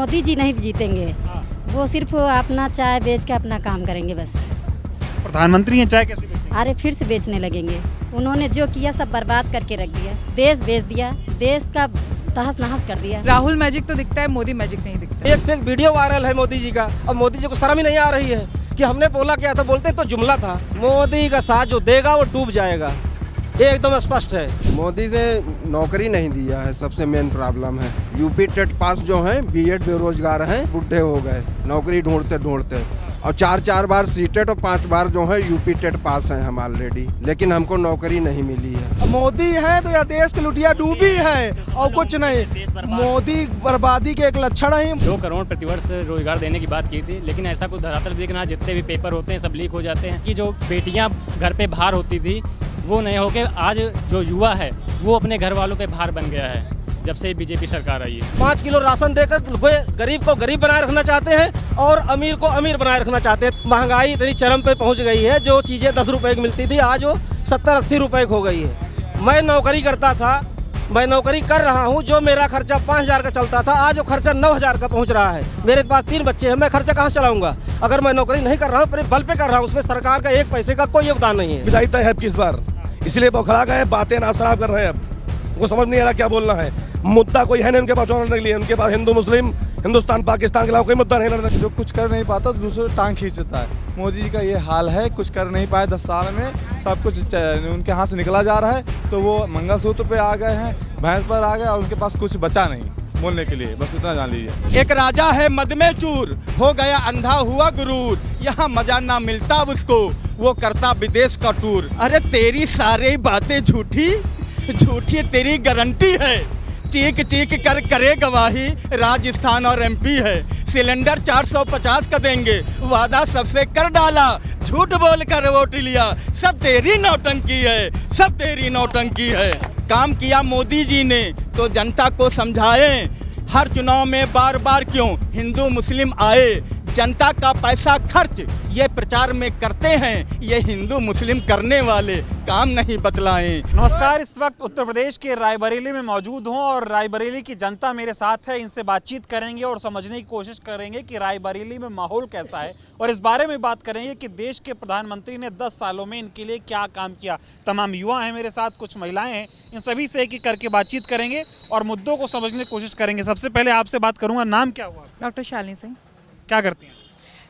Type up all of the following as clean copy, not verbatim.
मोदी जी नहीं जीतेंगे। वो सिर्फ अपना चाय बेच के अपना काम करेंगे बस। प्रधानमंत्री हैं, चाय कैसे बेचेंगे? अरे फिर से बेचने लगेंगे। उन्होंने जो किया सब बर्बाद करके रख दिया, देश बेच दिया, देश का तहस नहस कर दिया। राहुल मैजिक तो दिखता है, मोदी मैजिक नहीं दिखता। एक से एक वीडियो वायरल है मोदी जी का, अब मोदी जी को शर्म ही नहीं आ रही है कि हमने बोला क्या था, बोलते तो जुमला था। मोदी का साथ जो देगा वो डूब जाएगा, ये एकदम स्पष्ट है। मोदी से नौकरी नहीं दिया है, सबसे मेन प्रॉब्लम है। यूपी टेट पास जो हैं बीएड बेरोजगार हैं, बुढ़े हो गए नौकरी ढूंढते ढूंढते, और 4 बार सीटेट और 5 बार जो है यूपी टेट पास हैं हम ऑलरेडी, लेकिन हमको नौकरी नहीं मिली है। मोदी है तो यह देश की लुटिया डूबी है और कुछ नहीं। मोदी बर्बादी के एक लक्षण है। 2 करोड़ प्रतिवर्ष रोजगार देने की बात की थी, लेकिन ऐसा कुछ धरातल देखना, जितने भी पेपर होते हैं सब लीक हो जाते हैं कि जो बेटियां घर पे भार होती थी वो नहीं होके आज जो युवा है वो अपने घर वालों पे भार बन गया है जब से बीजेपी सरकार आई है। 5 किलो राशन देकर गरीब को गरीब बनाए रखना चाहते हैं और अमीर को अमीर बनाए रखना चाहते हैं। महंगाई इतनी चरम पे पहुंच गई है, जो चीज़ें 10 रुपए की मिलती थी आज वो 70-80 रुपए की हो गई है। मैं नौकरी करता था, मैं नौकरी कर रहा हूं, जो मेरा खर्चा 5,000 का चलता था आज वो खर्चा 9,000 का पहुंच रहा है। मेरे पास 3 बच्चे हैं, मैं खर्चा कहाँ चलाऊंगा? अगर मैं नौकरी नहीं कर रहा हूँ, अपने बल पे कर रहा हूँ, उसमें सरकार का 1 पैसे का कोई योगदान नहीं है। विदाई तय है किस बार, इसलिए बौखला गए, बातें ना शराब कर रहे हैं। अब उनको समझ नहीं आ रहा क्या बोलना है। मुद्दा कोई है नहीं उनके पास लड़ने के लिए, उनके पास हिंदू मुस्लिम, हिंदुस्तान पाकिस्तान के अलावा कोई मुद्दा नहीं लड़ने। जो कुछ कर नहीं पाता दूसरे टांग खींचता है। मोदी जी का ये हाल है, कुछ कर नहीं पाए 10 साल में, सब कुछ उनके हाथ से निकला जा रहा है। तो वो मंगलसूत्र पे आ गए हैं, भैंस पर आ गए और उनके पास कुछ बचा नहीं बोलने के लिए, बस इतना जान लीजिए। एक राजा है मद में चूर, हो गया अंधा हुआ गुरूर, यहाँ मजा ना मिलता उसको, वो करता विदेश का टूर। अरे तेरी सारी बातें झूठी झूठी तेरी गारंटी है, चीख चीख कर करे गवाही, राजस्थान और एमपी है। सिलेंडर 450 का देंगे, वादा सबसे कर डाला, झूठ बोल कर वोट लिया, सब तेरी नौटंकी है, सब तेरी नौटंकी है। काम किया मोदी जी ने तो जनता को समझाएं, हर चुनाव में बार बार क्यों हिंदू मुस्लिम आए, जनता का पैसा खर्च ये प्रचार में करते हैं, ये हिंदू मुस्लिम करने वाले काम नहीं बतलाएं। नमस्कार, इस वक्त उत्तर प्रदेश के रायबरेली में मौजूद हूं और रायबरेली की जनता मेरे साथ है। इनसे बातचीत करेंगे और समझने की कोशिश करेंगे कि रायबरेली में माहौल कैसा है और इस बारे में बात करेंगे कि देश के प्रधानमंत्री ने 10 सालों में इनके लिए क्या काम किया। तमाम युवा हैं मेरे साथ, कुछ महिलाएं हैं, इन सभी से एक एक करके बातचीत करेंगे और मुद्दों को समझने की कोशिश करेंगे। सबसे पहले आपसे बात करूँगा, नाम क्या हुआ? डॉक्टर शालिनी सिंह। क्या करती हैं?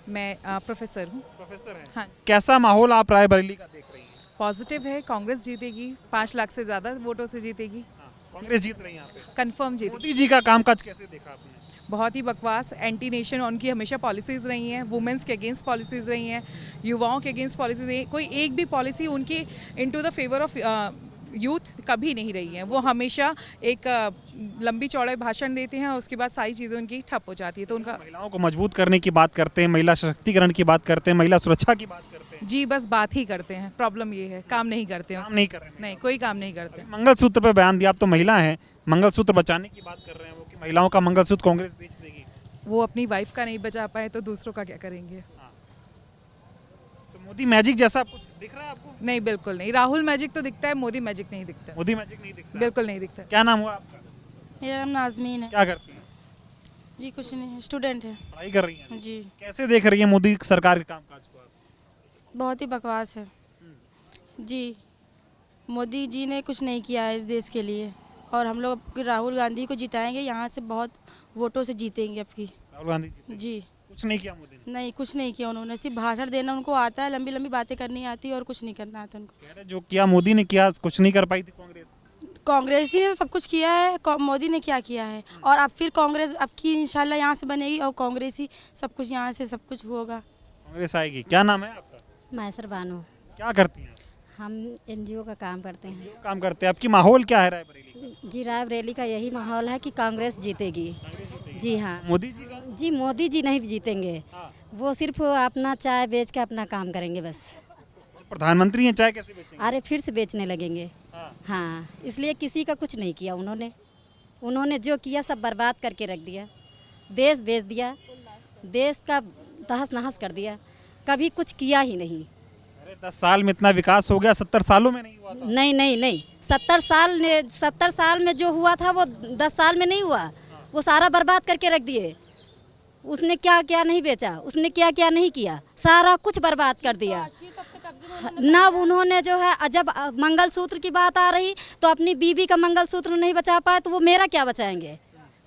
मैं प्रोफेसर हूँ। प्रोफेसर हैं। हाँ, कैसा माहौल आप रायबरेली का देख रही हैं? पॉजिटिव है, कांग्रेस जीतेगी, 5 लाख से ज़्यादा वोटों से जीतेगी। कांग्रेस जीत रही है यहाँ पे। कंफर्म जीतेगी। मोदी जी का कामकाज कैसे देखा आपने? बहुत ही बकवास, एंटी नेशन उनकी हमेशा पॉलिसीज़ रही हैं, वुमेंस के अगेंस्ट पॉलिसीज़ रही हैं, युवाओं के अगेंस्ट पॉलिसीज़ रही हैं। कोई एक भी पॉलिसी उनकी into the favour of youth कभी नहीं रही है। वो हमेशा एक लंबी चौड़े भाषण देते हैं और उसके बाद सारी चीज़ें उनकी ठप हो जाती है। तो उनका महिलाओं को मजबूत करने की बात करते हैं, महिला सशक्तिकरण की बात करते हैं, महिला सुरक्षा की बात करते हैं। जी, बस बात ही करते हैं। प्रॉब्लम ये है, काम नहीं करते हैं। काम नहीं कर रहे हैं। नहीं, कोई काम नहीं करते। मंगलसूत्र पे बयान दिया, आप तो महिला हैं, मंगलसूत्र बचाने की बात कर रहे हैं वो कि महिलाओं का मंगलसूत्र कांग्रेस बेच देगी। वो अपनी वाइफ का नहीं बचा पाए तो दूसरों का क्या करेंगे? तो मोदी मैजिक जैसा कुछ दिख रहा है आपको? नहीं, बिल्कुल नहीं। राहुल मैजिक तो दिखता है, मोदी मैजिक नहीं दिखता। मोदी मैजिक नहीं दिखता? बिल्कुल नहीं दिखता। क्या नाम हुआ आपका? मेरा नाम नाजमीन है। क्या करती हैं? जी कुछ नहीं, स्टूडेंट है। पढ़ाई कर रही हैं? जी। कैसे देख रही है मोदी सरकार के कामकाज को आप? बहुत ही बकवास है जी। मोदी जी ने कुछ नहीं किया है इस देश के लिए और हम लोग राहुल गांधी को जिताएंगे, यहाँ से बहुत वोटों से जीतेंगे आपकी। राहुल गांधी जी। कुछ नहीं किया मोदी ने? नहीं, कुछ नहीं किया उन्होंने, सिर्फ भाषण देना उनको आता है, लंबी लंबी बातें करनी आती है और कुछ नहीं करना आता उनको। कह रहे जो किया मोदी ने किया, कुछ नहीं कर पाई थी कांग्रेस। कांग्रेस ही ने सब कुछ किया है, मोदी ने क्या किया है? और अब फिर कांग्रेस अब की इंशाल्लाह यहाँ से बनेगी और कांग्रेस ही सब कुछ यहाँ से सब कुछ होगा। कांग्रेस आएगी। क्या नाम है आपका? मैसर बानो। क्या करती हैं? हम एनजीओ का काम करते हैं। काम करते हैं। आपकी माहौल क्या है रायबरेली? जी, रायबरेली का यही माहौल है कि कांग्रेस जीतेगी। जी हाँ। मोदी जी का? जी, मोदी जी नहीं जीतेंगे। वो सिर्फ अपना चाय बेच के अपना काम करेंगे बस। प्रधानमंत्री हैं, चाय कैसे बेचेंगे? अरे फिर से बेचने लगेंगे। हाँ, इसलिए किसी का कुछ नहीं किया उन्होंने जो किया सब बर्बाद करके रख दिया, देश बेच दिया, देश का तहस नहस कर दिया, कभी कुछ किया ही नहीं। अरे 10 साल में इतना विकास हो गया, 70 सालों में नहीं हुआ था। नहीं, 70 साल में जो हुआ था वो 10 साल में नहीं हुआ, वो सारा बर्बाद करके रख दिए। उसने क्या क्या नहीं बेचा, उसने क्या क्या नहीं किया, सारा कुछ बर्बाद कर दिया। ना उन्होंने जो है, जब मंगलसूत्र की बात आ रही तो अपनी बीवी का मंगलसूत्र नहीं बचा पाए तो वो मेरा क्या बचाएंगे?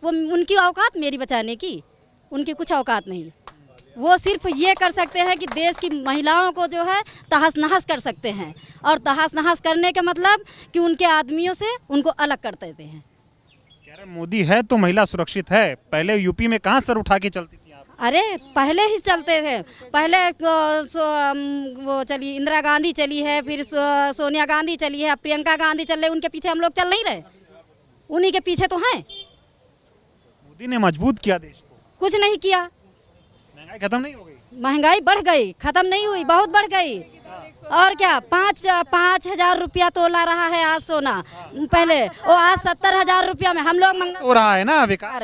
वो उनकी औकात मेरी बचाने की, उनकी कुछ औकात नहीं। वो सिर्फ ये कर सकते हैं कि देश की महिलाओं को जो है तहस नहस कर सकते हैं, और तहस नहस करने का मतलब कि उनके आदमियों से उनको अलग कर देते हैं। कह रहे मोदी है तो महिला सुरक्षित है, पहले यूपी में कहाँ सर उठा के चलती थी आप? अरे पहले ही चलते थे, पहले वो चली इंदिरा गांधी चली है, फिर सोनिया गांधी चली है, प्रियंका गांधी चल रही, उनके पीछे हम लोग चल नहीं रहे, उन्हीं के पीछे तो हैं। मोदी ने मजबूत किया देश को, कुछ नहीं किया। महंगाई खत्म नहीं हो गई? महंगाई बढ़ गई, खत्म नहीं हुई, बहुत बढ़ गई। और क्या 5,000 रुपया तोला रहा है आज सोना, पहले वो आज 70,000 रुपया में हम लोग हो रहा है ना विकास?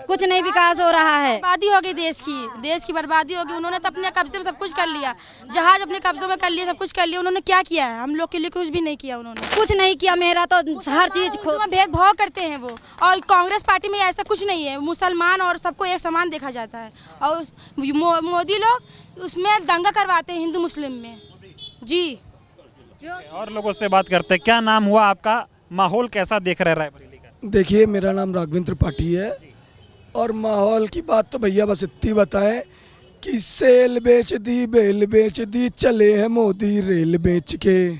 कुछ नहीं विकास हो रहा है। बर्बादी हो गई देश की बर्बादी होगी। उन्होंने तो अपने कब्जे में सब कुछ कर लिया, जहाज अपने कब्जों में कर लिया, सब कुछ कर लिया। उन्होंने क्या किया है? हम लोग के लिए कुछ भी नहीं किया उन्होंने, कुछ नहीं किया। मेरा तो हर चीज भेदभाव करते हैं वो, और कांग्रेस पार्टी में ऐसा कुछ नहीं है, मुसलमान और सबको एक समान देखा जाता है। और मोदी लोग उसमें दंगा करवाते हैं हिंदू मुस्लिम में जी। और लोगों से बात करते हैं। क्या नाम हुआ आपका, माहौल कैसा देख रहे हैं रायबरेली का? देखिए, मेरा नाम राघवेंद्र त्रिपाठी है, और माहौल की बात तो भैया बस इतनी बताएं कि सेल बेच दी, बेल बेच दी, चले हैं मोदी रेल बेच के,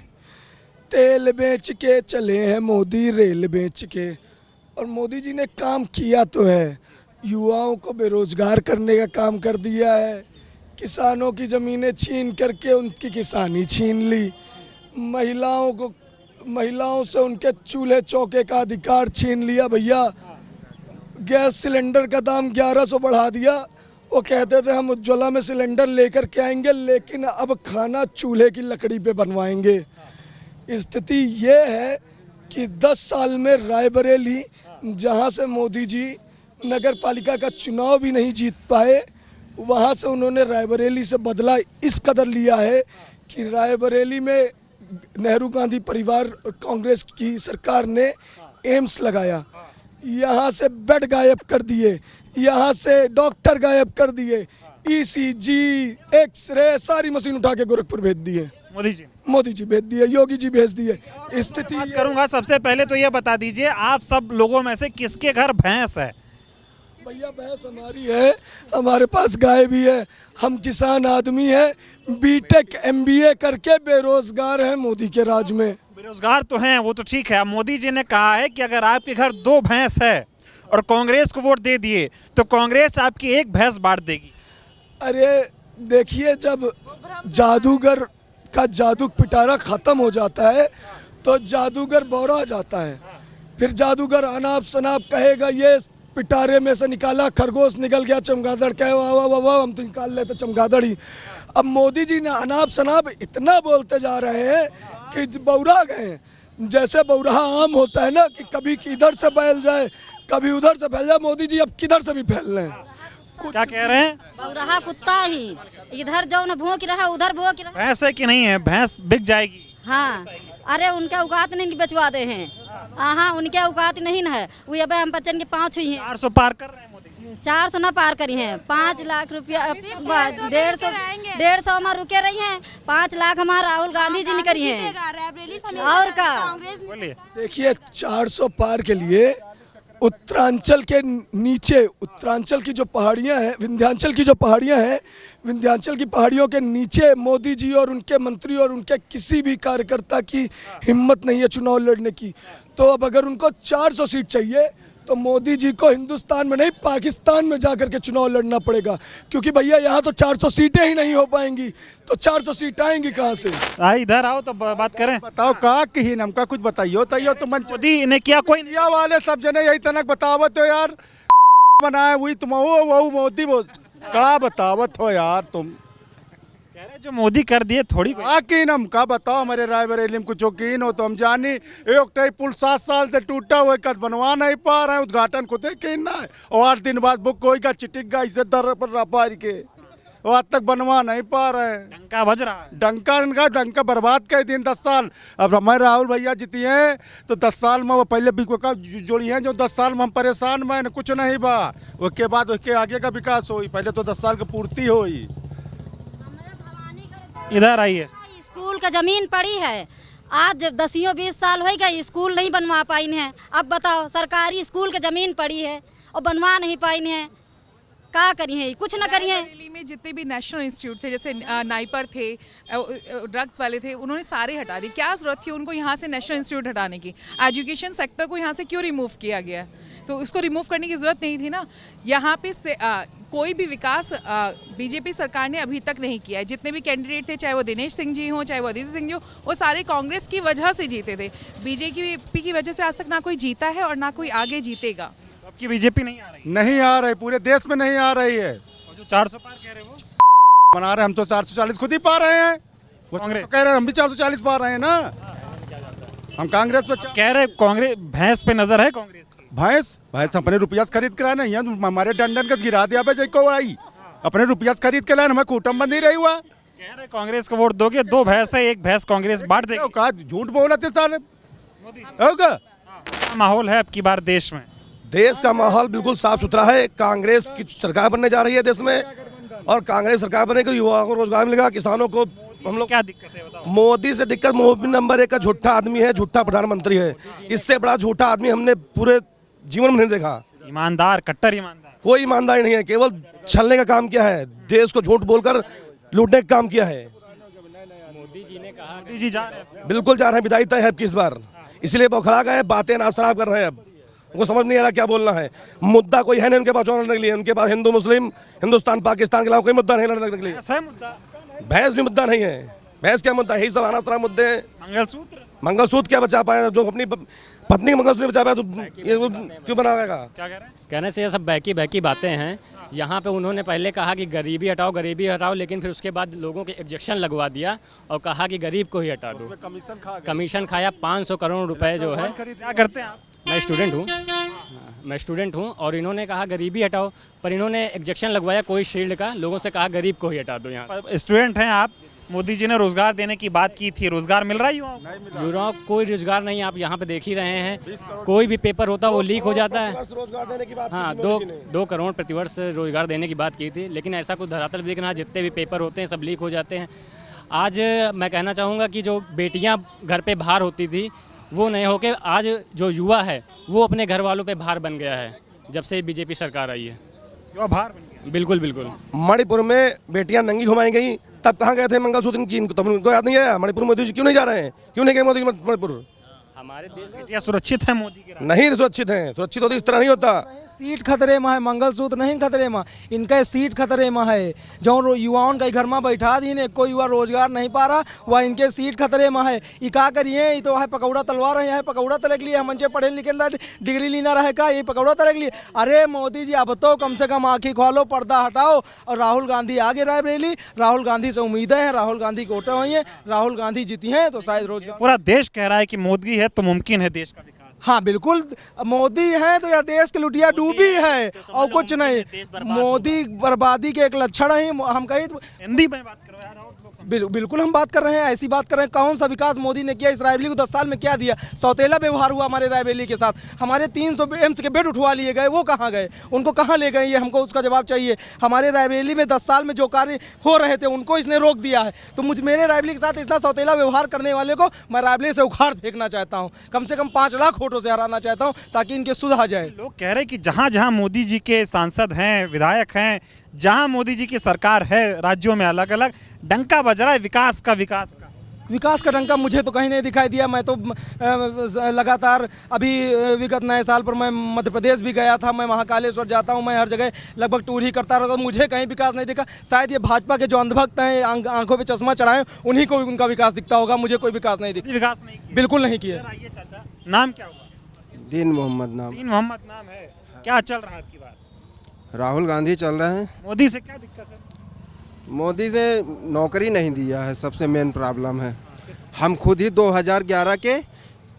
तेल बेच के चले हैं मोदी रेल बेच के। और मोदी जी ने काम किया तो है, युवाओं को बेरोजगार करने का काम कर दिया है, किसानों की ज़मीनें छीन करके उनकी किसानी छीन ली, महिलाओं से उनके चूल्हे चौके का अधिकार छीन लिया भैया। गैस सिलेंडर का दाम 1100 बढ़ा दिया। वो कहते थे हम उज्ज्वला में सिलेंडर लेकर के आएंगे, लेकिन अब खाना चूल्हे की लकड़ी पे बनवाएंगे। स्थिति ये है कि 10 साल में रायबरेली, जहां से मोदी जी नगर पालिका का चुनाव भी नहीं जीत पाए, वहां से उन्होंने रायबरेली से बदला इस कदर लिया है कि रायबरेली में नेहरू गांधी परिवार कांग्रेस की सरकार ने एम्स लगाया, यहाँ से बेड गायब कर दिए, यहाँ से डॉक्टर गायब कर दिए, ईसीजी, एक्सरे सारी मशीन उठा के गोरखपुर भेज दिए। मोदी जी भेज दिए, योगी जी भेज दिए। स्थिति बात करूंगा। सबसे पहले तो ये बता दीजिए, आप सब लोगों में से किसके घर भैंस है? भैया भैंस हमारी है, हमारे पास गाय भी है, हम किसान आदमी हैं, बीटेक एमबीए करके बेरोजगार हैं मोदी के राज में। बेरोजगार तो हैं, वो तो ठीक है। मोदी जी ने कहा है कि अगर आपके घर 2 भैंस है और कांग्रेस को वोट दे दिए तो कांग्रेस आपकी 1 भैंस बांट देगी। अरे देखिए, जब जादूगर का जादू पिटारा खत्म हो जाता है तो जादूगर बौरा जाता है, फिर जादूगर अनाप शनाप कहेगा ये पिटारे में से निकाला खरगोश निकल गया, चमगादड़ कहे वाह वाह वाह हम तो निकाल लेते चमगादड़ ही। अब मोदी जी ने अनाप शनाप इतना बोलते जा रहे हैं कि बौरा गए। जैसे बौरा आम होता है ना कि कभी इधर से फैल जाए कभी उधर से फैल जाए, मोदी जी अब किधर से भी फैल रहे हैं। क्या कह रहे हैं? बौरा कुत्ता ही, इधर जो न भौंक रहा उधर भौंक रहा। भैंस है कि नहीं है? भैंस बिक जाएगी। हाँ, अरे उनके औकात नहीं बचवा दे हैं। हाँ, उनके औकात नहीं है। वो अब हम बच्चन के 5 हुई हैं। 400 पार कर रहे हैं मोदी। 400 ना पार करी हैं, 5 लाख रुपया 150 में रुके रही हैं। 5 लाख हमारा राहुल गांधी जी ने करी हैं। और का देखिए, 400 पार के लिए उत्तरांचल के नीचे, उत्तरांचल की जो पहाड़ियां हैं, विंध्याचल की जो पहाड़ियां हैं, विंध्याचल की पहाड़ियों के नीचे मोदी जी और उनके मंत्री और उनके किसी भी कार्यकर्ता की हिम्मत नहीं है चुनाव लड़ने की। तो अब अगर उनको 400 सीट चाहिए तो मोदी जी को हिंदुस्तान में नहीं पाकिस्तान में जाकर के चुनाव लड़ना पड़ेगा, क्योंकि भैया यहाँ तो 400 सीटें ही नहीं हो पाएंगी, तो 400 सीट आएंगी कहाँ से? इधर आओ तो बात करें। बताओ का की हमका कुछ बताइयो तैयो तो मन मोदी ने क्या कोई इंडिया वाले सब जने यही तनक बतावत हो यार, बनाए हुई तुम वो मोदी वो का बतावत हो यार तुम। कह रहे जो मोदी कर दिए थोड़ी आकीन हम का बताओ, हमारे रायबरेली में कुछ यकीन हो तो हम जानी। एक पुल 7 साल से टूटा हुआ कद बनवा नहीं पा रहे हैं, उद्घाटन को देखे ना है, और 8 दिन बाद बुक होगा चिटिक गा इसे दर पर पार के वो आज तक बनवा नहीं पा रहे हैं। डंका बज रहा है। डंका बर्बाद कर दिन 10 साल। अब हमारे राहुल भैया जीती हैं तो 10 साल में वो पहले विकास जोड़ी हैं, जो 10 साल में हम परेशान में कुछ नहीं बा, उसके बाद उसके आगे का विकास हुई, पहले तो 10 साल की पूर्ति हुई। इधर आइए। स्कूल का जमीन पड़ी है, आज 10-20 साल हो गए, स्कूल नहीं बनवा पाई हैं। अब बताओ, सरकारी स्कूल की जमीन पड़ी है और बनवा नहीं पाई हैं, क्या करी है? कुछ ना करी है। दिल्ली में जितने भी नेशनल इंस्टीट्यूट थे, जैसे नाइपर थे, ड्रग्स वाले थे, उन्होंने सारे हटा दिए। क्या ज़रूरत थी उनको यहाँ से नेशनल इंस्टीट्यूट हटाने की? एजुकेशन सेक्टर को यहाँ से क्यों रिमूव किया गया? तो उसको रिमूव करने की ज़रूरत नहीं थी ना। यहाँ पे कोई भी विकास बीजेपी सरकार ने अभी तक नहीं किया है। जितने भी कैंडिडेट थे, चाहे वो दिनेश सिंह जी हों, चाहे वो अदिति सिंह जी हो, वो सारे कांग्रेस की वजह से जीते थे। बीजेपी की वजह से आज तक ना कोई जीता है और ना कोई आगे जीतेगा। आपकी बीजेपी नहीं आ रही? नहीं आ रही, पूरे देश में नहीं आ रही है। और जो 400 पार कह रहे हो बना रहे, हम तो 440 खुद ही पा रहे हैं। वो कांग्रेस तो कह रहे हैं हम भी 440 पा रहे हैं ना। हम कांग्रेस पे कह रहे, कांग्रेस भैंस पे नजर है कांग्रेस की। भैंस अपने रुपया से खरीद कर नहीं है, हमारे डंडन का गिरा दिया पे को आई अपने रुपया से खरीद के लाए, हमें कूटम बंद नहीं रही हुआ। कह रहे कांग्रेस को वोट दोगे, 2 भैंस है, 1 भैंस कांग्रेस बांट देगी। कहा झूठ बोला थे साले होगा। माहौल है अब की बार देश में? देश का माहौल बिल्कुल साफ सुथरा है। कांग्रेस की सरकार बनने जा रही है देश में, और कांग्रेस सरकार बने को युवाओं को रोजगार मिलेगा, किसानों को। हम लोग क्या दिक्कत है बताओ? मोदी से दिक्कत, मोदी नंबर 1 का झूठा आदमी है, झूठा प्रधानमंत्री है। इससे बड़ा झूठा आदमी हमने पूरे जीवन में नहीं देखा। ईमानदार, कट्टर ईमानदार। कोई ईमानदारी नहीं है, केवल छलने का काम किया है, देश को झूठ बोलकर लूटने का काम किया है। मोदी जी ने कहा, मोदी जी जा रहे हैं। बिल्कुल जा रहे हैं, विदाई तय है आपकी इस बार, इसलिए बौखला गए, बातें नाश खराब कर रहे हैं। अब उनको समझ नहीं आ रहा क्या बोलना है। मुद्दा कोई है नहीं उनके पास लड़ने के लिए, उनके पास हिंदू मुस्लिम, हिंदुस्तान पाकिस्तान के अलावा कोई मुद्दा नहीं लड़ने के लिए। ऐसा है मुद्दा? भैंस भी मुद्दा नहीं है। भैंस क्या मुद्दा है? यही सब अनासरा मुद्दे हैं। मंगलसूत्र क्या बचा पाया? जो अपनी पत्नी का मंगलसूत्र बचा पाया तो ये क्यों बनाएगा? क्या कह रहे हैं? कहने से ये सब बहकी बातें हैं। यहाँ पे उन्होंने पहले कहा कि गरीबी हटाओ, लेकिन फिर उसके बाद लोगों के इंजेक्शन लगवा दिया और कहा कि गरीब को ही हटा दो। कमीशन खाया 500 करोड़ रुपए जो है। क्या करते हैं आप? मैं स्टूडेंट हूँ और इन्होंने कहा गरीबी हटाओ, पर इन्होंने इंजेक्शन लगवाया कोई शील्ड का, लोगों से कहा गरीब को ही हटा दो। यहाँ स्टूडेंट हैं आप, मोदी जी ने रोजगार देने की बात की थी, रोजगार मिल रहा है युवाओं को? युवाओं को कोई रोजगार नहीं, आप यहाँ पे देख ही रहे हैं। कोई भी पेपर होता है वो लीक हो जाता है। हाँ, 2 करोड़ प्रतिवर्ष रोजगार देने की बात की थी, लेकिन ऐसा कुछ धरातल देखना, जितने भी पेपर होते हैं सब लीक हो जाते हैं। आज मैं कहना चाहूँगा कि जो बेटियाँ घर पे भार होती थी, वो नहीं होके आज जो युवा है वो अपने घर वालों पे भार बन गया है, जब से बीजेपी सरकार आई है। युवा भार बन गया? बिल्कुल। मणिपुर में बेटियां नंगी घुमाई गई, तब कहाँ गए थे मंगलसूत्र की? तब उनको याद नहीं आया? मणिपुर मोदी जी क्यों नहीं जा रहे हैं? क्यों नहीं गए मोदी मणिपुर? हमारे देश क्या सुरक्षित है मोदी के? नहीं सुरक्षित है। सुरक्षित होती इस तरह नहीं होता। सीट खतरे में है, मंगलसूत्र नहीं खतरे में, इनका सीट खतरे में है। जो युवाओं का घर में बैठा दी ने, कोई युवा रोजगार नहीं पा रहा, वह इनके सीट खतरे में है। ये क्या करिए? ये तो है पकौड़ा तलवा रहे हैं, पकौड़ा तलक लिए। हम पढ़े लिखे डिग्री लेना रहे का, ये पकौड़ा तलक लिए। अरे मोदी जी, अब तो कम से कम आँखी खोलो, पर्दा हटाओ। और राहुल गांधी आगे रायबरेली, राहुल गांधी से उम्मीदें हैं, राहुल गांधी को वोटें हुई हैं, राहुल गांधी जीती हैं तो शायद रोजगार। पूरा देश कह रहा है कि मोदी है तो मुमकिन है देश का विकास। हाँ बिल्कुल, मोदी है तो यह देश की लुटिया डूबी है और कुछ नहीं। मोदी बर्बादी के एक लक्षण है। हम कहीं हिंदी में बात करो यार। बिल्कुल हम बात कर रहे हैं, ऐसी बात कर रहे हैं। कौन सा विकास मोदी ने किया? इस रायबरेली को 10 साल में क्या दिया? सौतेला व्यवहार हुआ हमारे रायबरेली के साथ। हमारे 300 एम्स के बेड उठवा लिए गए, वो कहाँ गए? उनको कहाँ ले गए? ये हमको उसका जवाब चाहिए। हमारे रायबरेली में 10 साल में जो कार्य हो रहे थे उनको इसने रोक दिया है। तो मेरे रायबरेली के साथ इतना सौतेला व्यवहार करने वाले को मैं रायबरेली से उखाड़ फेंकना चाहता हूँ। कम से कम 5 लाख वोटों से हराना चाहता हूँ ताकि इनके सुध आ जाए। लोग कह रहे हैं कि जहाँ जहाँ मोदी जी के सांसद हैं, विधायक हैं, जहाँ मोदी जी की सरकार है राज्यों में अलग अलग, डंका बज रहा है विकास का डंका। मुझे तो कहीं नहीं दिखाई दिया। मैं तो लगातार अभी विगत नए साल पर मैं मध्य प्रदेश भी गया था, मैं महाकालेश्वर जाता हूँ, मैं हर जगह लगभग टूर ही करता रहता हूँ, मुझे कहीं विकास नहीं दिखा। शायद ये भाजपा के जो अंधभक्त हैं, आंखों पे चश्मा चढ़ाए, उन्हीं को उनका विकास दिखता होगा। मुझे कोई विकास नहीं दिखा। विकास नहीं, बिल्कुल नहीं किया। नाम क्या होगा? दीन मोहम्मद नाम है। क्या चल रहा है आपकी बात? राहुल गांधी चल रहे हैं। मोदी से क्या दिक्कत है? मोदी से नौकरी नहीं दिया है, सबसे मेन प्रॉब्लम है। हम खुद ही 2011 के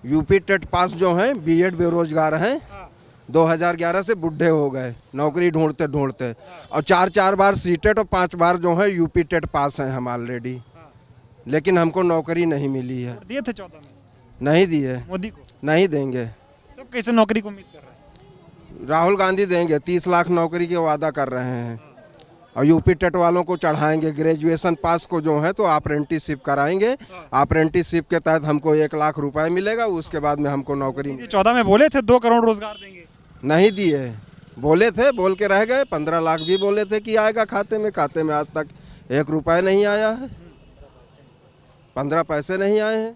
यूपी टेट पास जो हैं, बीएड बेरोजगार हैं, 2011 से बुढ़े हो गए नौकरी ढूंढते ढूंढते, और 4 बार सीटेट और 5 बार जो है यूपी टेट पास हैं हम ऑलरेडी, लेकिन हमको नौकरी नहीं मिली है। दिए थे 14 में, नहीं दिए, मोदी को नहीं देंगे। तो कैसे नौकरी को उम्मीद कर रहे हैं? राहुल गांधी देंगे, 30 लाख नौकरी के वादा कर रहे हैं, और यूपी टेट वालों को चढ़ाएंगे। ग्रेजुएशन पास को जो है तो अप्रेंटिसशिप कराएंगे, अप्रेंटिसशिप के तहत हमको 1 लाख रुपए मिलेगा, उसके बाद में हमको नौकरी मिलेगी। 14 में बोले थे 2 करोड़ रोजगार देंगे, नहीं दिए, बोले थे, बोल के रह गए। 15 लाख भी बोले थे कि आएगा खाते में आज तक 1 रुपया नहीं आया है, 15 पैसे नहीं आए हैं।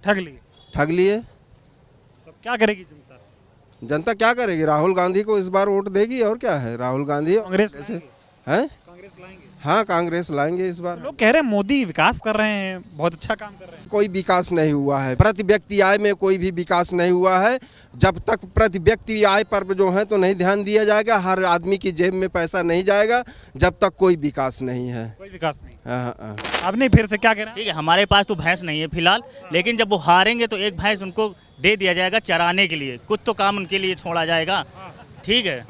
ठग लिए। तब क्या करेगी जनता? जनता क्या करेगी? राहुल गांधी को इस बार वोट देगी, और क्या है। राहुल गांधी कांग्रेस हैं? हाँ, कांग्रेस लाएंगे इस बार। लोग कह रहे हैं मोदी विकास कर रहे हैं, बहुत अच्छा काम कर रहे हैं। कोई विकास नहीं हुआ है, प्रति व्यक्ति आय में कोई भी विकास नहीं हुआ है। जब तक प्रति व्यक्ति आय पर जो है तो नहीं ध्यान दिया जाएगा, हर आदमी की जेब में पैसा नहीं जाएगा, जब तक कोई विकास नहीं है। कोई विकास नहीं। हाँ। आपने फिर से क्या कह रहे हैं? ठीक है, हमारे पास तो भैंस नहीं है फिलहाल, लेकिन जब वो हारेंगे तो एक भैंस उनको दे दिया जाएगा चराने के लिए, कुछ तो काम उनके लिए छोड़ा जाएगा। ठीक है,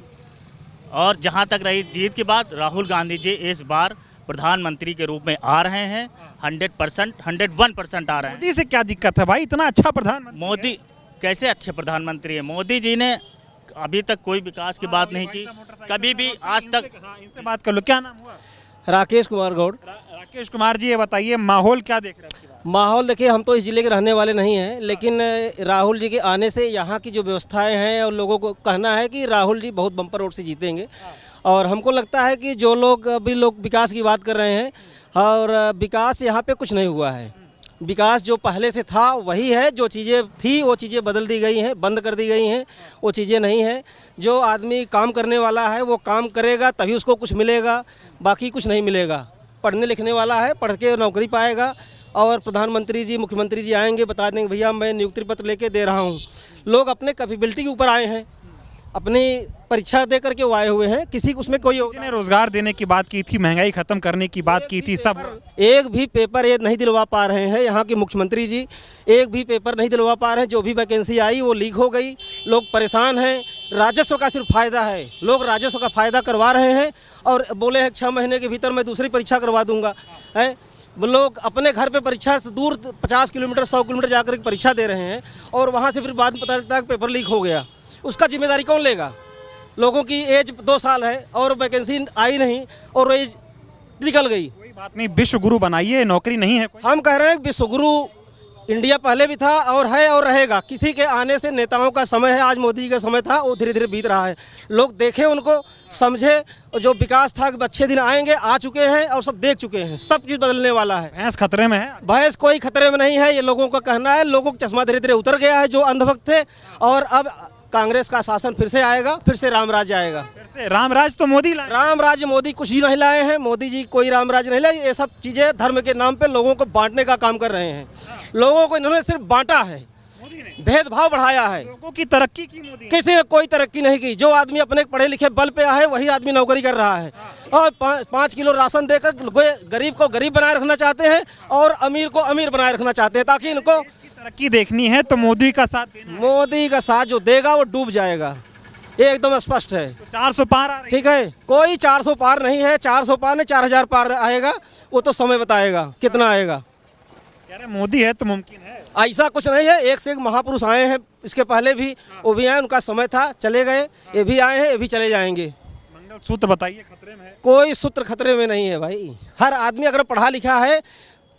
और जहाँ तक रही जीत की बात, राहुल गांधी जी इस बार प्रधानमंत्री के रूप में आ रहे हैं। 100%, 101% आ रहे हैं। मोदी से क्या दिक्कत है भाई? इतना अच्छा प्रधानमंत्री। मोदी कैसे अच्छे प्रधानमंत्री है? मोदी जी ने अभी तक कोई विकास की बात नहीं की, कभी भी आज तक। इनसे बात कर लो, क्या नाम हुआ? राकेश कुमार गौड़। राकेश कुमार जी, ये बताइए माहौल क्या देख रहे हैं? माहौल देखिए, हम तो इस ज़िले के रहने वाले नहीं हैं, लेकिन राहुल जी के आने से यहाँ की जो व्यवस्थाएं हैं, और लोगों को कहना है कि राहुल जी बहुत बम्पर वोट से जीतेंगे। और हमको लगता है कि जो लोग अभी विकास की बात कर रहे हैं, और विकास यहाँ पे कुछ नहीं हुआ है। विकास जो पहले से था वही है, जो चीज़ें थी वो चीज़ें बदल दी गई हैं, बंद कर दी गई हैं, वो चीज़ें नहीं हैं। जो आदमी काम करने वाला है वो काम करेगा तभी उसको कुछ मिलेगा, बाकी कुछ नहीं मिलेगा। पढ़ने लिखने वाला है, पढ़ के नौकरी पाएगा, और प्रधानमंत्री जी, मुख्यमंत्री जी आएंगे, बता देंगे भैया मैं नियुक्ति पत्र लेके दे रहा हूँ। लोग अपने कैपेबिलिटी के ऊपर आए हैं, अपनी परीक्षा दे करके वो आए हुए हैं, किसी को उसमें कोई ने रोजगार देने की बात की थी, महंगाई खत्म करने की बात की थी, सब एक भी पेपर ये नहीं दिलवा पा रहे हैं। यहाँ के मुख्यमंत्री जी एक भी पेपर नहीं दिलवा पा रहे हैं। जो भी वैकेंसी आई वो लीक हो गई, लोग परेशान हैं। राजस्व का सिर्फ फायदा है, लोग राजस्व का फायदा करवा रहे हैं, और बोले हैं 6 महीने के भीतर मैं दूसरी परीक्षा करवा दूंगा। है लोग अपने घर पे परीक्षा से दूर 50 किलोमीटर 100 किलोमीटर जाकर परीक्षा दे रहे हैं, और वहाँ से फिर बाद में पता लगता है कि पेपर लीक हो गया। उसका जिम्मेदारी कौन लेगा? लोगों की एज 2 साल है और वैकेंसी आई नहीं, और एज निकल गई। कोई बात नहीं, विश्व गुरु बनाइए, नौकरी नहीं है कोई। हम कह रहे हैं विश्व गुरु इंडिया पहले भी था और है और रहेगा। किसी के आने से नेताओं का समय है, आज मोदी का समय था, वो धीरे धीरे बीत रहा है। लोग देखें, उनको समझे, जो विकास था कि अच्छे दिन आएंगे, आ चुके हैं और सब देख चुके हैं, सब चीज़ बदलने वाला है। भैंस खतरे में है? भैंस कोई खतरे में नहीं है, ये लोगों का कहना है। लोगों का चश्मा धीरे धीरे उतर गया है, जो अंधभक्त थे, और अब कांग्रेस का शासन फिर से आएगा, फिर से रामराज आएगा। फिर से रामराज तो मोदी लाए। रामराज मोदी कुछ ही नहीं लाए हैं, मोदी जी कोई रामराज नहीं लाए। ये सब चीज़ें धर्म के नाम पे लोगों को बांटने का काम कर रहे हैं। लोगों को इन्होंने सिर्फ बांटा है, भेदभाव बढ़ाया है। लोगों की तरक्की की मोदी? किसी ने कोई तरक्की नहीं की। जो आदमी अपने पढ़े लिखे बल पे आए वही आदमी नौकरी कर रहा है, और 5 किलो राशन देकर गरीब को गरीब बनाए रखना चाहते हैं, और अमीर को अमीर बनाए रखना चाहते हैं, ताकि इनको तरक्की देखनी है तो मोदी का साथ देना है। मोदी का साथ जो देगा वो डूब जाएगा, ये एकदम स्पष्ट है। तो 400 पार आ रही है। ठीक है, कोई 400 पार नहीं है, 400 पार नहीं, 4000 पार आएगा, वो तो समय बताएगा कितना आएगा। कह रहे मोदी है तो मुमकिन है। ऐसा कुछ नहीं है, एक से एक महापुरुष आए हैं, इसके पहले भी वो भी आए, उनका समय था, चले गए, ये भी आए हैं, ये भी चले जाएंगे। मंगलसूत्र बताइए खतरे में है? कोई सूत्र खतरे में नहीं है भाई। हर आदमी अगर पढ़ा लिखा है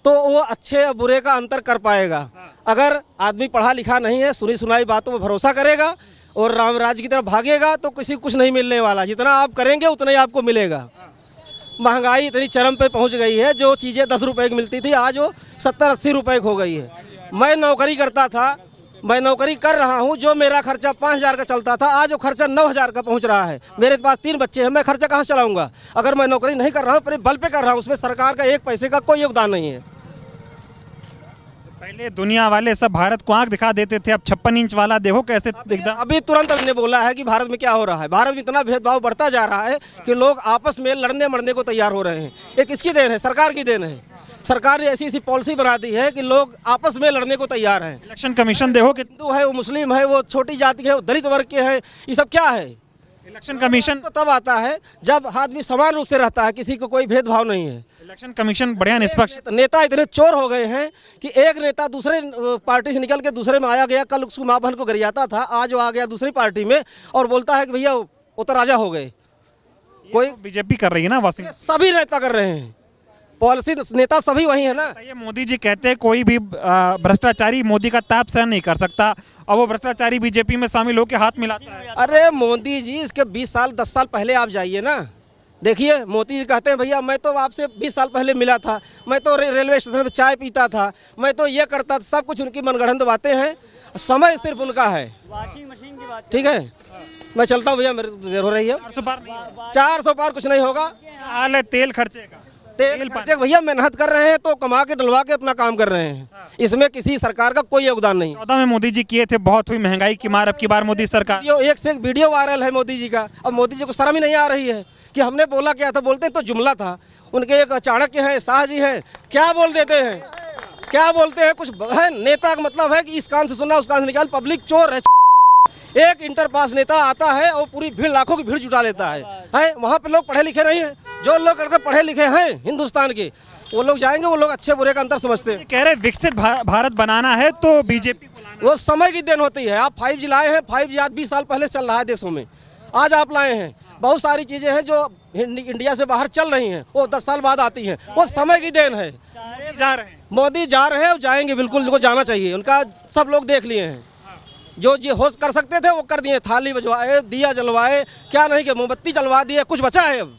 तो वो अच्छे और बुरे का अंतर कर पाएगा। अगर आदमी पढ़ा लिखा नहीं है, सुनी सुनाई बातों पर भरोसा करेगा और रामराज की तरफ भागेगा तो किसी को कुछ नहीं मिलने वाला। जितना आप करेंगे उतना ही आपको मिलेगा। महंगाई इतनी चरम पे पहुंच गई है, जो चीज़ें 10 रुपए की मिलती थी आज वो 70-80 रुपए की हो गई है। मैं नौकरी करता था, मैं नौकरी कर रहा हूं, जो मेरा खर्चा 5000 का चलता था आज वो खर्चा 9000 का पहुंच रहा है। मेरे पास 3 बच्चे हैं, मैं खर्चा कहां से चलाऊंगा? अगर मैं नौकरी नहीं कर रहा हूं, अपने बल पे कर रहा हूं, उसमें सरकार का 1 पैसे का कोई योगदान नहीं है। पहले दुनिया वाले सब भारत को आंख दिखा देते थे, अब 56 इंच वाला देखो कैसे दिखता। अभी तुरंत हमने बोला है कि भारत में क्या हो रहा है। भारत में इतना भेदभाव बढ़ता जा रहा है कि लोग आपस में लड़ने मरने को तैयार हो रहे हैं। ये किसकी देन है? सरकार की देन है। सरकार ने ऐसी पॉलिसी बना दी है कि लोग आपस में लड़ने को तैयार हैं। इलेक्शन कमीशन देखो कि हिंदू है, वो मुस्लिम है, वो छोटी जाति है, वो दलित वर्ग के हैं, ये सब क्या है? इलेक्शन कमीशन तो तब आता है जब आदमी समान रूप से रहता है, किसी को कोई भेदभाव नहीं है। इलेक्शन कमीशन बढ़िया निष्पक्ष। नेता इतने चोर हो गए हैं कि एक नेता दूसरे पार्टी से निकल के दूसरे में आया गया, कल उसको माँ बहन को गरियाता था, आज वो आ गया दूसरी पार्टी में और बोलता है कि भैया वो तो राजा हो गए। कोई बीजेपी कर रही है ना वासिंग, सभी नेता कर रहे हैं, पॉलिसी नेता सभी वही है ना। ये मोदी जी कहते हैं कोई भी भ्रष्टाचारी मोदी का ताप सहन नहीं कर सकता और वो भ्रष्टाचारी बीजेपी में शामिल होकर हाथ मिलाता है। अरे मोदी जी इसके 20 साल 10 साल पहले आप जाइए ना, देखिए मोदी जी कहते हैं भैया मैं तो आपसे 20 साल पहले मिला था, मैं तो रेलवे स्टेशन पर चाय पीता था, मैं तो ये करता था। सब कुछ उनकी मनगढ़ंत बातें हैं, समय सिर्फ उनका है। ठीक है, मैं चलता हूँ भैया, मेरे देर हो रही है। 400 पार कुछ नहीं होगा। हाल है तेल खर्चे का, तेल खर्चे भैया मेहनत कर रहे हैं तो कमा के डलवा के अपना काम कर रहे हैं, इसमें किसी सरकार का कोई योगदान नहीं। 14 में मोदी जी किए थे, बहुत हुई महंगाई की मार, अब की बार मोदी सरकार। एक से एक वीडियो वायरल है मोदी जी का। अब मोदी जी को शर्म ही नहीं आ रही है कि हमने बोला क्या था। बोलते हैं तो जुमला था, उनके एक चाणक्य हैं, शाह जी हैं, क्या बोल देते हैं, क्या बोलते हैं कुछ है। नेता का मतलब है कि इस कान से सुनना उस कान से निकाल। पब्लिक चोर है। एक इंटर पास नेता आता है और पूरी भीड़, लाखों की भीड़ जुटा लेता है। वहाँ पे लोग पढ़े लिखे नहीं है, जो लोग अगर पढ़े लिखे हैं हिंदुस्तान के वो लोग जाएंगे, वो लोग अच्छे बुरे का अंतर समझते हैं। कह रहे विकसित भारत बनाना है तो बीजेपी को लाना है। वो समय की देन होती है। आप 5G लाए हैं, 5G आज 20 साल पहले चल रहा है देशों में, आज आप लाए हैं। बहुत सारी चीजें हैं जो इंडिया से बाहर चल रही हैं, वो 10 साल बाद आती हैं, वो समय की देन है। जा रहे हैं मोदी जा रहे हैं और जाएंगे, बिल्कुल उनको जाना चाहिए। उनका सब लोग देख लिए हैं, जो होश कर सकते थे वो कर दिए। थाली बजवाए, दिया जलवाए, क्या नहीं कि मोमबत्ती जलवा दिए। कुछ बचा है? अब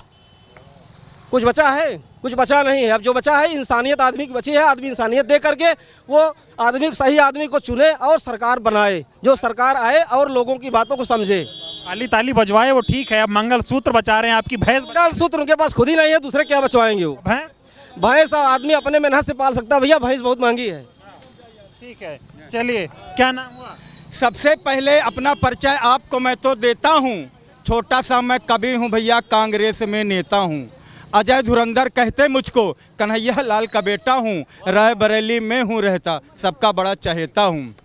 कुछ बचा है? कुछ बचा नहीं है। अब जो बचा है इंसानियत आदमी की बची है। आदमी इंसानियत दे करके वो आदमी, सही आदमी को चुने और सरकार बनाए, जो सरकार आए और लोगों की बातों को समझे। ताली ताली बजवाए वो ठीक है, अब मंगलसूत्र बचा रहे हैं आपकी भैंस। मंगलसूत्र उनके पास खुद ही नहीं है, दूसरे क्या बचवाएंगे? वो भैंस आदमी अपने मेहनत से पाल सकता है भैया, भैंस बहुत महंगी है। ठीक है, चलिए क्या नाम हुआ? सबसे पहले अपना परिचय आपको मैं तो देता हूँ, छोटा सा मैं कवि हूँ भैया, कांग्रेस में नेता हूँ। अजय धुरंधर कहते मुझको, कन्हैया लाल का बेटा हूँ, रायबरेली में हूँ रहता, सबका बड़ा चहेता हूँ।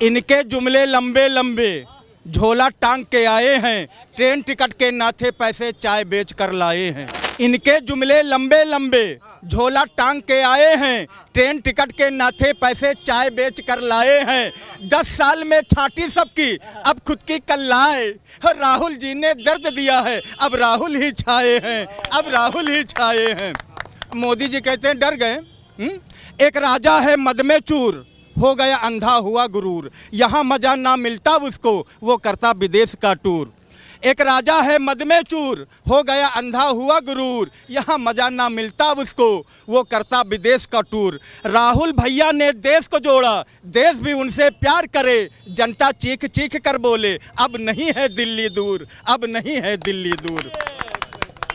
इनके जुमले लंबे लंबे, झोला टांग के आए हैं, ट्रेन टिकट के नाथे पैसे चाय बेच कर लाए हैं। इनके जुमले लंबे लंबे, झोला टांग के आए हैं, ट्रेन टिकट के नाथे पैसे चाय बेच कर लाए हैं। 10 साल में छांटी सबकी, अब खुद की कल्लाए। राहुल जी ने दर्द दिया है, अब राहुल ही छाए हैं, अब राहुल ही छाए हैं। मोदी जी कहते हैं डर गए। एक राजा है मद में चूर, हो गया अंधा हुआ गुरूर, यहाँ मजा ना मिलता उसको, वो करता विदेश का टूर। एक राजा है मद में चूर, हो गया अंधा हुआ गुरूर, यहाँ मजा ना मिलता उसको, वो करता विदेश का टूर। राहुल भैया ने देश को जोड़ा, देश भी उनसे प्यार करे, जनता चीख चीख कर बोले, अब नहीं है दिल्ली दूर, अब नहीं है दिल्ली दूर।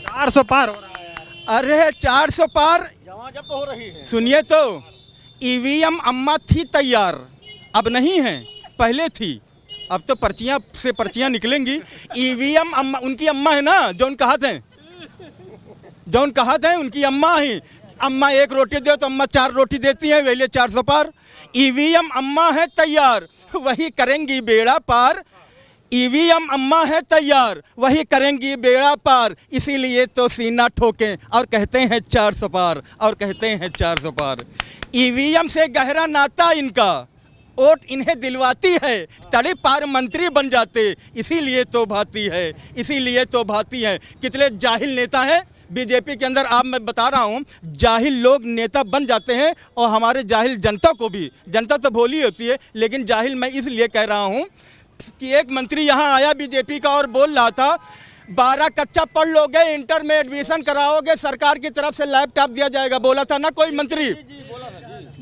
400 पार हो रहा है। अरे 400 पार जब तो हो रही है। सुनिए तो, ईवीएम अम्मा थी तैयार, अब नहीं है, पहले थी, अब तो पर्चियाँ से पर्चियाँ निकलेंगी। ईवीएम अम्मा, उनकी अम्मा है ना, जौन कहा थे उनकी अम्मा ही। अम्मा 1 रोटी दो तो अम्मा 4 रोटी देती हैं, वे लिए 400 पार। ईवीएम अम्मा है तैयार, वही करेंगी बेड़ा पार। ईवीएम अम्मा है तैयार, वही करेंगी बेड़ा पार, इसीलिए तो सीना ठोकें और कहते हैं 400 पार, और कहते हैं 400 पार। ईवीएम से गहरा नाता इनका, वोट इन्हें दिलवाती है, तड़े पार मंत्री बन जाते, इसीलिए तो भाती है, इसीलिए तो भाती है। कितने जाहिल नेता हैं बीजेपी के अंदर, आप मैं बता रहा हूँ, जाहिल लोग नेता बन जाते हैं। और हमारे जाहिल जनता को भी, जनता तो भोली होती है, लेकिन जाहिल मैं इसलिए कह रहा हूँ कि एक मंत्री यहाँ आया बीजेपी का और बोल रहा था 12 कच्चा पढ़ लोगे, इंटर में एडमिशन कराओगे, सरकार की तरफ से लैपटॉप दिया जाएगा, बोला था ना कोई मंत्री।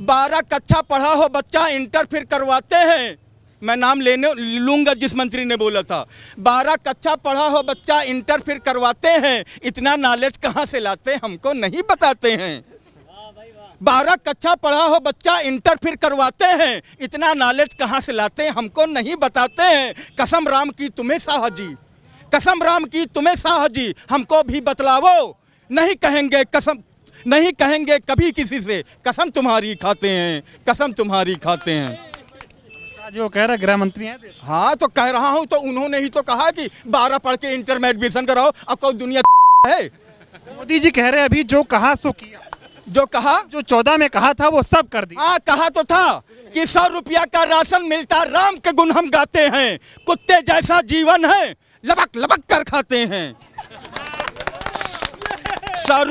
12 कच्चा पढ़ा हो बच्चा, इंटर फिर करवाते हैं। मैं नाम लेने लूँगा जिस मंत्री ने बोला था। 12 कच्चा पढ़ा हो बच्चा, इंटर फिर करवाते हैं, इतना नॉलेज कहाँ से लाते हमको नहीं बताते हैं। 12 कच्चा पढ़ा हो बच्चा, इंटर फिर करवाते हैं, इतना नॉलेज कहाँ से लाते हमको नहीं बताते हैं। कसम राम की तुम्हें शाह जी, कसम राम की तुम्हें शाह जी, हमको भी बतलावो, नहीं कहेंगे कसम, नहीं कहेंगे कभी किसी से, कसम तुम्हारी खाते हैं, कसम तुम्हारी खाते हैं। जो कह रहा है गृह मंत्री हैं देश। हाँ तो कह रहा हूँ, तो उन्होंने ही तो कहा कि 12 पढ़ के इंटर में एडमिशन कराओ। अब कोई दुनिया है? मोदी जी कह रहे हैं अभी जो कहा सो किया, जो कहा, जो 14 में कहा था वो सब कर दिया। हाँ कहा तो था कि 100 रुपया का राशन मिलता, राम के गुण हम गाते हैं, कुत्ते जैसा जीवन है, लबक लबक कर खाते हैं। 100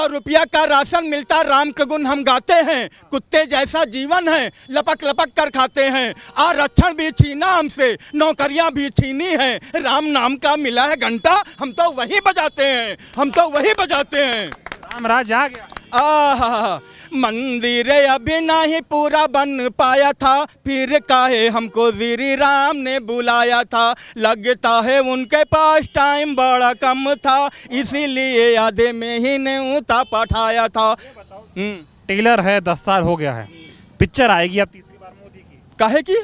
रुपया का राशन मिलता, राम के गुण हम गाते हैं, कुत्ते जैसा जीवन है, लपक लपक कर खाते हैं। आरक्षण भी छीना हमसे, नौकरियां भी छीनी है, राम नाम का मिला है घंटा, हम तो वही बजाते हैं, हम तो वही बजाते हैं। राम राज आ गया। आहा, मंदिर अभी नहीं पूरा बन पाया था, फिर काहे हमको श्री राम ने बुलाया था। लगता है उनके पास टाइम बड़ा कम था, इसीलिए आधे में ही न्योता पठाया था। टेलर है, 10 साल हो गया है, पिक्चर आएगी अब तीसरी बार मोदी की। काहे की?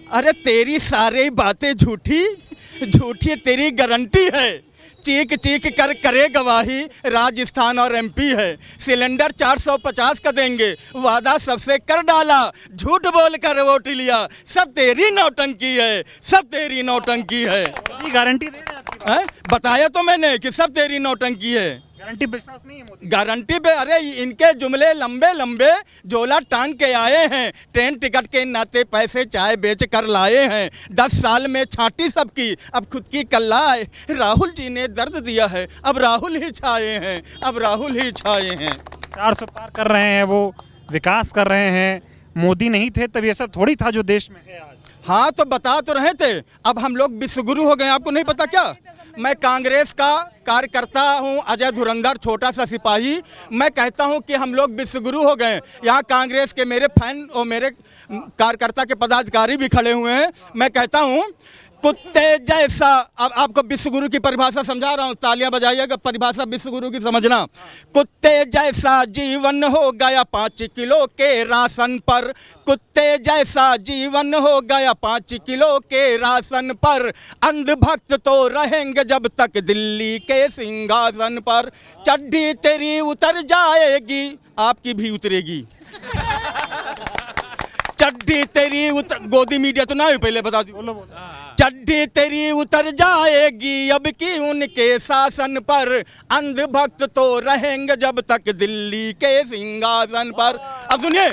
अरे तेरी सारी बातें झूठी झूठी तेरी गारंटी है। चीख चीख कर करे गवाही, राजस्थान और एमपी है। सिलेंडर 450 का देंगे, वादा सबसे कर डाला, झूठ बोल कर वोट लिया। सब तेरी नौटंकी है, सब तेरी नौटंकी है। ये गारंटी दे रहे हैं आपकी बात। बताया तो मैंने कि सब तेरी नौटंकी है। गारंटी विश्वास नहीं है मोदी? गारंटी पे अरे इनके जुमले लंबे लंबे, झोला टांग के आए हैं, ट्रेन टिकट के नाते पैसे चाय बेच कर लाए हैं। 10 साल में छांटी सबकी, अब खुद की कल्लाए। राहुल जी ने दर्द दिया है, अब राहुल ही छाए हैं, अब राहुल ही छाए हैं। 400 पार कर रहे हैं, वो विकास कर रहे हैं। मोदी नहीं थे तब ये सब थोड़ी था जो देश में है आज। हाँ तो बता तो रहे थे, अब हम लोग विश्वगुरु हो गए, आपको नहीं पता क्या? मैं कांग्रेस का कार्यकर्ता हूँ, अजय धुरंधर, छोटा सा सिपाही। मैं कहता हूँ कि हम लोग विश्वगुरु हो गए। यहाँ कांग्रेस के मेरे फैन और मेरे कार्यकर्ता के पदाधिकारी भी खड़े हुए हैं। मैं कहता हूँ कुत्ते जैसा, अब आपको विश्वगुरु की परिभाषा समझा रहा हूँ, तालियां बजाइएगा, परिभाषा विश्वगुरु की समझना। कुत्ते जैसा जीवन हो गया 5 किलो के राशन पर, कुत्ते जैसा जीवन हो गया 5 किलो के राशन पर। अंधभक्त तो रहेंगे जब तक दिल्ली के सिंहासन पर। चड्डी तेरी उतर जाएगी, आपकी भी उतरेगी। चड्डी तेरी गोदी मीडिया तो ना हुई, पहले बता दी। चड्डी तेरी उतर जाएगी अब की उनके शासन पर। अंधभक्त तो रहेंगे जब तक दिल्ली के सिंहासन पर। अब सुनिए,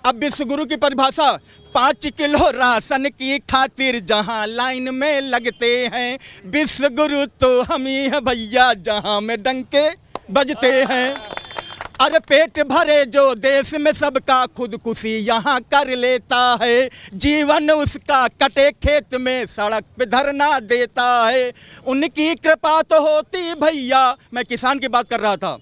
अब विश्वगुरु की परिभाषा। 5 किलो राशन की खातिर जहां लाइन में लगते हैं, विश्वगुरु तो हम ही है भैया, जहां में डंके बजते हैं। अरे पेट भरे जो देश में सबका खुदकुशी यहाँ कर लेता है, जीवन उसका कटे खेत में सड़क पे धरना देता है। उनकी कृपा तो होती भैया, मैं किसान की बात कर रहा था।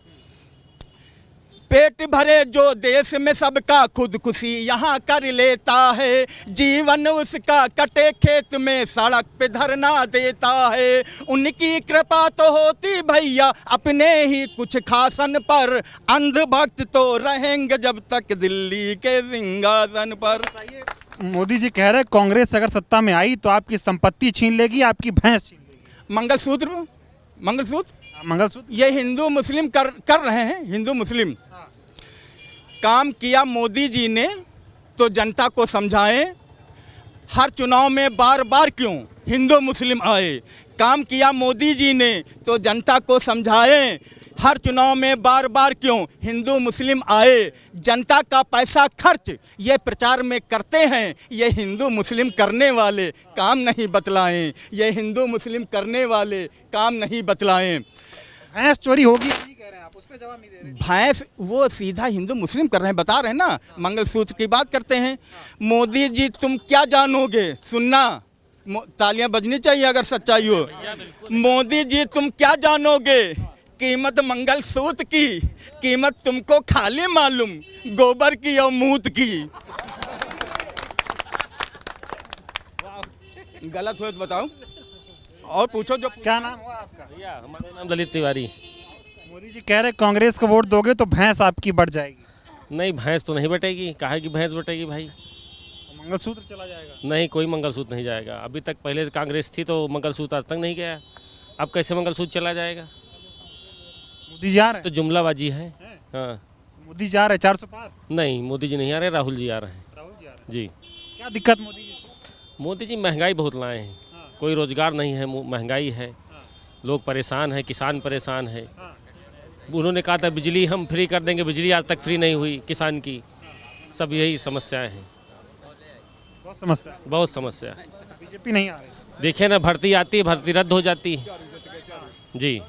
पेट भरे जो देश में सबका खुदकुशी यहाँ कर लेता है, जीवन उसका कटे खेत में सड़क पे धरना देता है। उनकी कृपा तो होती भैया अपने ही कुछ खासन पर। अंधभक्त तो रहेंगे जब तक दिल्ली के सिंहासन पर। मोदी जी कह रहे हैं कांग्रेस अगर सत्ता में आई तो आपकी संपत्ति छीन लेगी, आपकी भैंस छीन लेगी। मंगलसूत्र, मंगलसूत्र ये हिंदू मुस्लिम कर रहे हैं, हिंदू मुस्लिम। काम किया मोदी जी ने तो जनता को समझाएं, हर चुनाव में बार बार क्यों हिंदू मुस्लिम आए। काम किया मोदी जी ने तो जनता को समझाएं, हर चुनाव में बार बार क्यों हिंदू मुस्लिम आए। जनता का पैसा खर्च ये प्रचार में करते हैं, ये हिंदू मुस्लिम करने वाले काम नहीं बतलाएं, ये हिंदू मुस्लिम करने वाले काम नहीं बतलाएं। भैंस चोरी होगी कह रहे हैं आप, उस पे जवाब नहीं दे रहे। भैंस वो सीधा हिंदू मुस्लिम कर रहे हैं, बता रहे हैं ना। मंगलसूत्र की बात करते हैं। मोदी जी तुम क्या जानोगे, सुनना, तालियां बजनी चाहिए अगर सच्चाई हो। मोदी जी तुम क्या जानोगे कीमत मंगलसूत्र की, कीमत तुमको खाली मालूम गोबर की और मूत की। गलत हो तो बताओ और पूछो जो। क्या नाम हुआ आपका? भैया हमारा नाम ललित तिवारी। मोदी जी कह रहे कांग्रेस को वोट दोगे तो भैंस आपकी बढ़ जाएगी। नहीं, भैंस तो नहीं बटेगी, काहे की भैंस बटेगी भाई। मंगलसूत्र चला जाएगा? नहीं, कोई मंगलसूत्र नहीं जाएगा। अभी तक पहले कांग्रेस थी तो मंगलसूत्र आज तक नहीं गया, अब कैसे मंगलसूत्र चला जाएगा। मोदी जी आ रहे हैं तो जुमलाबाजी है। हाँ, मोदी जी आ रहे 400 पार? नहीं, मोदी जी नहीं आ रहे, राहुल जी आ रहे हैं। राहुल जी आ रहे हैं। जी। क्या क्या दिक्कत मोदी जी से? मोदी जी महंगाई बहुत लाए हैं, कोई रोजगार नहीं है, महंगाई है, लोग परेशान हैं, किसान परेशान है। उन्होंने कहा था बिजली हम फ्री कर देंगे, बिजली आज तक फ्री नहीं हुई किसान की। सब यही समस्याएं हैं, बहुत समस्या है। बहुत समस्या है। बीजेपी नहीं आ रही, देखिए ना, भर्ती आती है, भर्ती रद्द हो जाती है जी,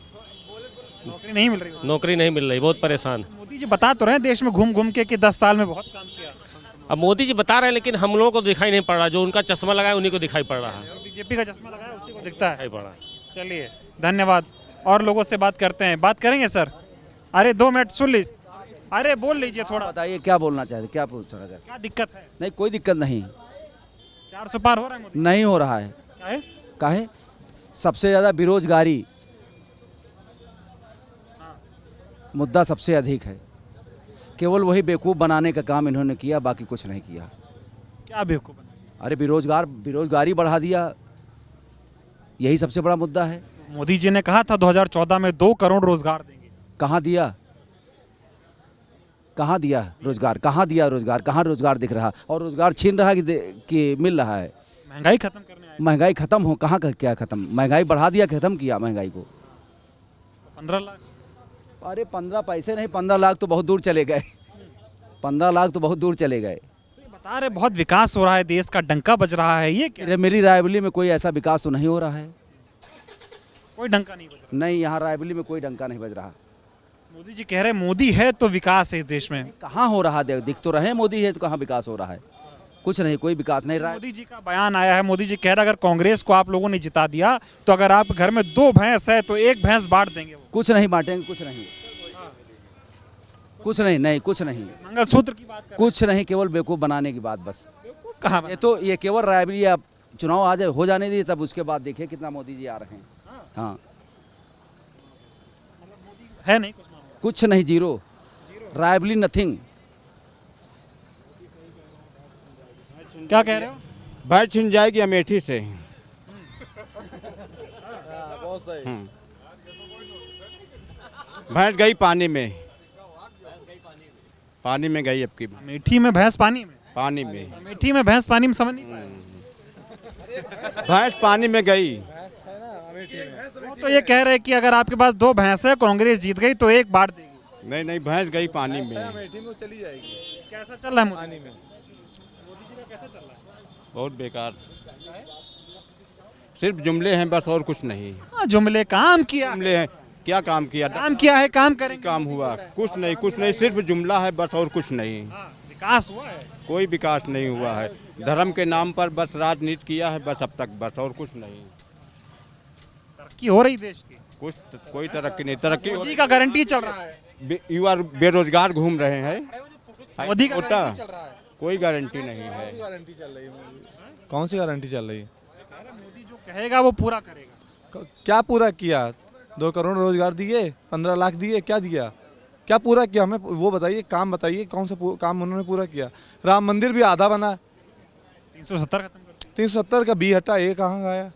नौकरी नहीं मिल रही। नौकरी नहीं मिल रही, बहुत परेशान। मोदी जी बता तो रहे हैं देश में घूम घूम के कि 10 साल में बहुत काम किया। अब मोदी जी बता रहे हैं, लेकिन हम लोगों को दिखाई नहीं पड़ रहा। जो उनका चश्मा लगाया उन्हीं को दिखाई पड़ रहा है, बीजेपी का चश्मा लगाया उसी को दिखता है। दिखाई पड़ रहा है। चलिए धन्यवाद। और लोगों से बात करते हैं, बात करेंगे सर। अरे 2 मिनट सुन लीजिए, अरे बोल लीजिए थोड़ा। बताइए क्या बोलना चाहते, क्या पूछना चाहते? क्या दिक्कत है? नहीं, कोई दिक्कत नहीं। 400 पार हो रहा है मोदी? नहीं हो रहा है। काहे? काहे? सबसे ज़्यादा बेरोजगारी मुद्दा सबसे अधिक है। केवल वही बेवकूफ़ बनाने का काम इन्होंने किया, बाकी कुछ नहीं किया। क्या बेवकूफ़ बना? अरे बेरोजगारी बढ़ा दिया, यही सबसे बड़ा मुद्दा है। मोदी जी ने कहा था 2014 में 2 करोड़ रोजगार देंगे। कहाँ दिया? कहाँ दिया रोजगार? कहाँ दिया रोजगार? कहाँ रोजगार दिख रहा? और रोजगार छीन रहा कि मिल रहा है? महंगाई खत्म करने आए। महंगाई खत्म हो, कहाँ का क्या खत्म? महंगाई बढ़ा दिया, खत्म किया महंगाई को। 15 लाख। अरे 15 पैसे नहीं, 15 लाख तो बहुत दूर चले गए। 15 लाख तो बहुत दूर चले गए। बता रहे बहुत विकास हो रहा है, देश का डंका बज रहा है, ये क्या? मेरी रायबरेली में कोई ऐसा विकास तो नहीं हो रहा है। कोई डंका नहीं बज रहा? नहीं, यहाँ रायबरेली में कोई डंका नहीं बज रहा। मोदी जी कह रहे मोदी है तो विकास है इस देश में। कहाँ हो रहा? दिख तो रहे मोदी है तो कहाँ विकास हो रहा है? कुछ नहीं, कोई विकास नहीं रहा। मोदी जी का बयान आया है, मोदी जी कह रहे अगर कांग्रेस को आप लोगों ने जिता दिया तो अगर आप घर में 2 भैंस है तो 1 भैंस बांट देंगे। कुछ नहीं बांटेंगे, कुछ नहीं, कुछ नहीं, नहीं कुछ नहीं। मंगलसूत्र की बात कुछ नहीं, केवल बेवकूफ़ बनाने की बात बस। कहाँ? ये केवल रायबरेली आप चुनाव आज हो जाने दिए, तब उसके बाद देखिए कितना मोदी जी आ रहे हैं। हाँ, है नहीं कुछ नहीं, जीरो। रायबरेली नथिंग। क्या कह रहे हो? भैंस छिन जाएगी अमेठी से। भैंस गई पानी में, पानी में गई। अब की अमेठी में भैंस पानी में? पानी में। अमेठी में भैंस पानी में समझ नहीं पाया। भैंस पानी में गई। वो तो ये कह रहे हैं कि अगर आपके पास 2 भैंस है, कांग्रेस जीत गई तो 1 बांट देगी। नहीं नहीं, भैंस गई पानी में। अमेठी में चली जाएगी। कैसा चल रहा है पानी में? मोदी जी का कैसा चल रहा है? बहुत बेकार, सिर्फ जुमले हैं बस, और कुछ नहीं। हाँ, जुमले। काम किया? जुमले हैं, क्या काम किया? काम किया है, काम करेंगे। काम हुआ? कुछ नहीं, कुछ नहीं, सिर्फ जुमला है बस, और कुछ नहीं। विकास हुआ है? कोई विकास नहीं हुआ है। धर्म के नाम पर बस राजनीति किया है बस अब तक, बस, और कुछ नहीं। तरक्की हो रही देश की? कुछ कोई तरक्की नहीं। तरक्की मोदी का गारंटी चल रहा है। युवा बेरोजगार घूम रहे हैं। मोदी का गारंटी चल रहा है। कोई गारंटी नहीं है। गारंटी चल रही है? कौन सी गारंटी चल रही है? मोदी जो कहेगा वो पूरा करेगा। क्या पूरा किया? 2 करोड़ रोजगार दिए, 15 लाख दिए, क्या दिया? क्या पूरा किया? हमें वो बताइए, काम बताइए, कौन सा काम उन्होंने पूरा किया? राम मंदिर भी आधा बना। 370 खत्म कर। 370 का 20 हटा, ये कहाँ गया?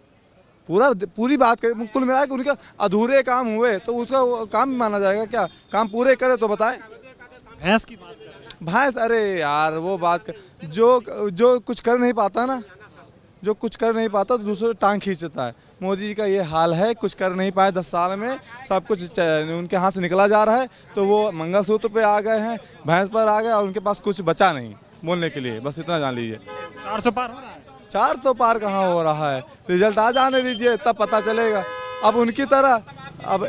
पूरी बात करें, कुल मिला के उनका अधूरे काम हुए तो उसका काम भी माना जाएगा क्या? काम पूरे करे तो बताएं। भैंस की बात कर रहे हैं। भैंस? अरे यार वो बात कर, जो कुछ कर नहीं पाता ना, जो कुछ कर नहीं पाता तो दूसरे टांग खींचता है। मोदी जी का ये हाल है, कुछ कर नहीं पाए 10 साल में, सब कुछ उनके हाथ से निकला जा रहा है। तो वो मंगलसूत्र पे आ गए हैं, भैंस पर आ गए और उनके पास कुछ बचा नहीं बोलने के लिए, बस इतना जान लीजिए। 400 पार हो रहा है? 400 पार कहाँ हो रहा है? रिजल्ट आ जाने दीजिए तब पता चलेगा। अब उनकी तरह अब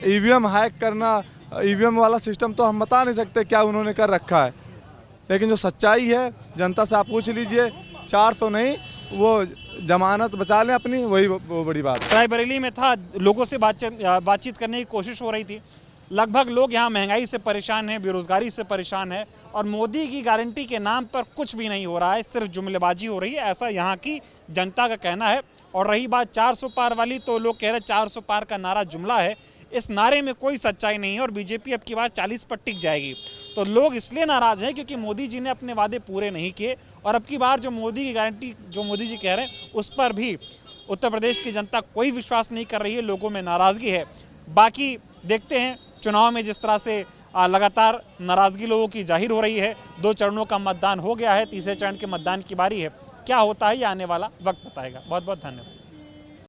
ईवीएम हैक करना, ईवीएम वाला सिस्टम तो हम बता नहीं सकते क्या उन्होंने कर रखा है, लेकिन जो सच्चाई है जनता से आप पूछ लीजिए। 4 तो नहीं, वो जमानत बचा लें अपनी, वही वो बड़ी बात। रायबरेली में था, लोगों से बातचीत करने की कोशिश हो रही थी। लगभग लोग यहाँ महंगाई से परेशान हैं, बेरोजगारी से परेशान है और मोदी की गारंटी के नाम पर कुछ भी नहीं हो रहा है, सिर्फ जुमलेबाजी हो रही है, ऐसा यहाँ की जनता का कहना है। और रही बात 400 पार वाली, तो लोग कह रहे हैं 400 पार का नारा जुमला है, इस नारे में कोई सच्चाई नहीं है और बीजेपी अब की बार 40 पर टिक जाएगी। तो लोग इसलिए नाराज़ हैं क्योंकि मोदी जी ने अपने वादे पूरे नहीं किए और अब की बार जो मोदी की गारंटी, जो मोदी जी कह रहे हैं, उस पर भी उत्तर प्रदेश की जनता कोई विश्वास नहीं कर रही है, लोगों में नाराज़गी है। बाकी देखते हैं चुनाव में जिस तरह से लगातार नाराज़गी लोगों की जाहिर हो रही है। 2 चरणों का मतदान हो गया है, तीसरे चरण के मतदान की बारी है। क्या होता है ये आने वाला वक्त बताएगा। बहुत बहुत धन्यवाद।